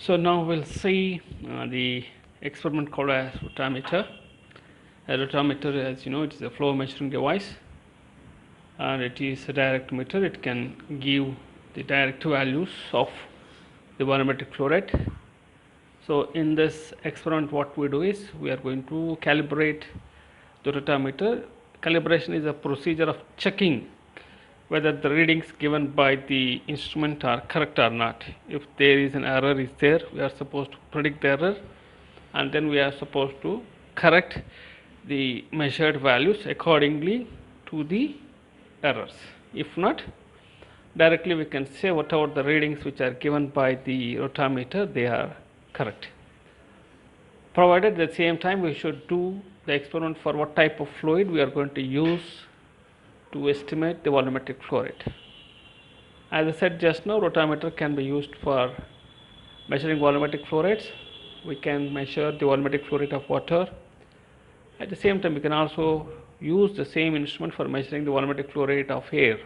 So now we'll see the experiment called as rotameter. A rotameter, as you know, it is a flow measuring device, and it is a direct meter. It can give the direct values of the volumetric flow rate. So in this experiment, what we do is we are going to calibrate the rotameter. Calibration is a procedure of checking whether the readings given by the instrument are correct or not. If there is an error is there, we are supposed to predict the error, and then we are supposed to correct the measured values accordingly to the errors. If not, directly we can say whatever the readings which are given by the rotameter, they are correct. Provided at the same time we should do the experiment for what type of fluid we are going to use to estimate the volumetric flow rate. As I said just now, rotameter can be used for measuring volumetric flow rates. We can measure the volumetric flow rate of water. At the same time, we can also use the same instrument for measuring the volumetric flow rate of air.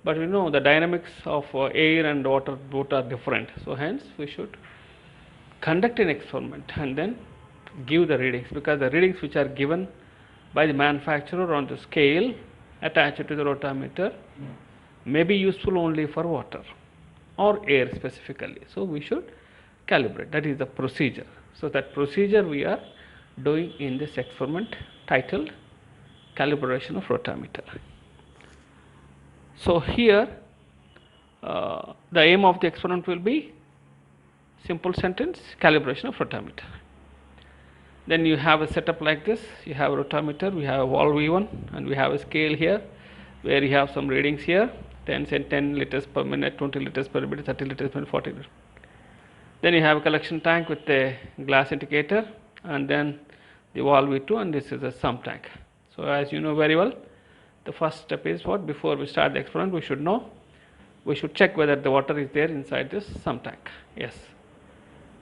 But we know the dynamics of air and water both are different. So hence we should conduct an experiment and then give the readings, because the readings which are given by the manufacturer on the scale attached to the rotameter may be useful only for water or air specifically. So we should calibrate. That is the procedure. So that procedure we are doing in this experiment titled calibration of rotameter. So here the aim of the experiment will be simple sentence: calibration of rotameter. Then you have a setup like this. You have a rotameter, we have a valve V1, and we have a scale here where you have some readings here: 10 liters per minute, 20 liters per minute, 30 liters per minute, 40 liters. Then you have a collection tank with a glass indicator, and then the valve V2, and this is a sump tank. So as you know very well, the first step is what? Before we start the experiment, we should know, we should check whether the water is there inside this sump tank. Yes.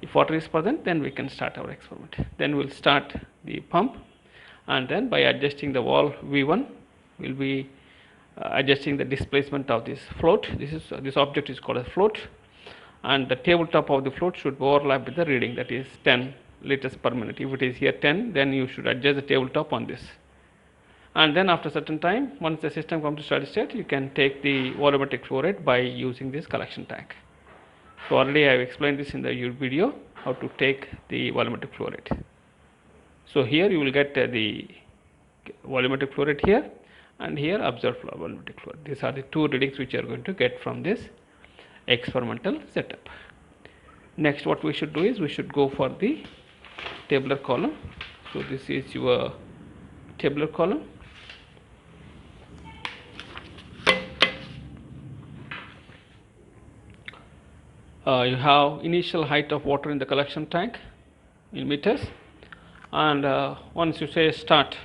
If water is present, then we can start our experiment. Then we will start the pump, and then by adjusting the valve V1, we will be adjusting the displacement of this float. This object is called a float, and the tabletop of the float should overlap with the reading, that is 10 liters per minute. If it is here 10, then you should adjust the tabletop on this. And then after a certain time, once the system comes to steady state, you can take the volumetric flow rate by using this collection tank. So already I have explained this in the video, how to take the volumetric flow rate. So here you will get the volumetric flow rate here, and here observed volumetric flow rate. These are the two readings which you are going to get from this experimental setup. Next, what we should do is we should go for the tabular column. So this is your tabular column. You have initial height of water in the collection tank in meters, and once you say start,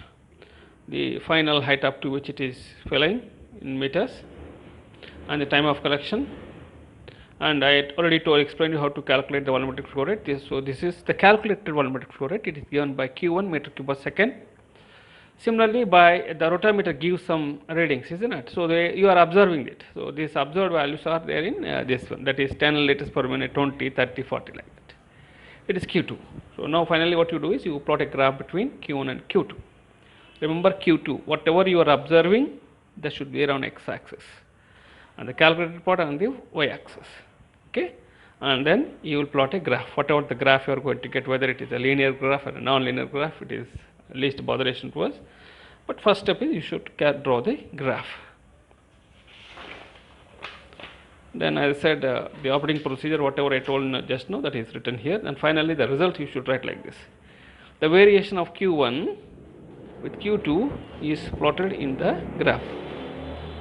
the final height up to which it is filling in meters, and the time of collection. And I already explained you how to calculate the volumetric flow rate. This is the calculated volumetric flow rate. It is given by Q1 meter cube per second. Similarly, by the rotameter gives some readings, isn't it? So you are observing it. So these observed values are there in this one, that is 10 liters per minute, 20, 30, 40, like that. It is Q2. So now finally what you do is you plot a graph between Q1 and Q2. Remember Q2, whatever you are observing, that should be around x-axis, and the calculated part on the y-axis. Okay, and then you will plot a graph. Whatever the graph you are going to get, whether it is a linear graph or a non-linear graph, it is least botheration to us. But first step is you should draw the graph. Then as I said, the operating procedure, whatever I told just now, that is written here. And finally the result you should write like this: the variation of Q1 with Q2 is plotted in the graph,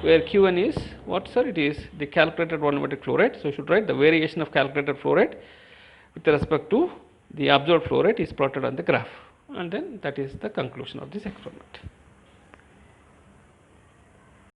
where Q1 is what, sir? It is the calculated volumetric flow rate. So you should write the variation of calculated flow rate with respect to the observed flow rate is plotted on the graph, and then that is the conclusion of this experiment.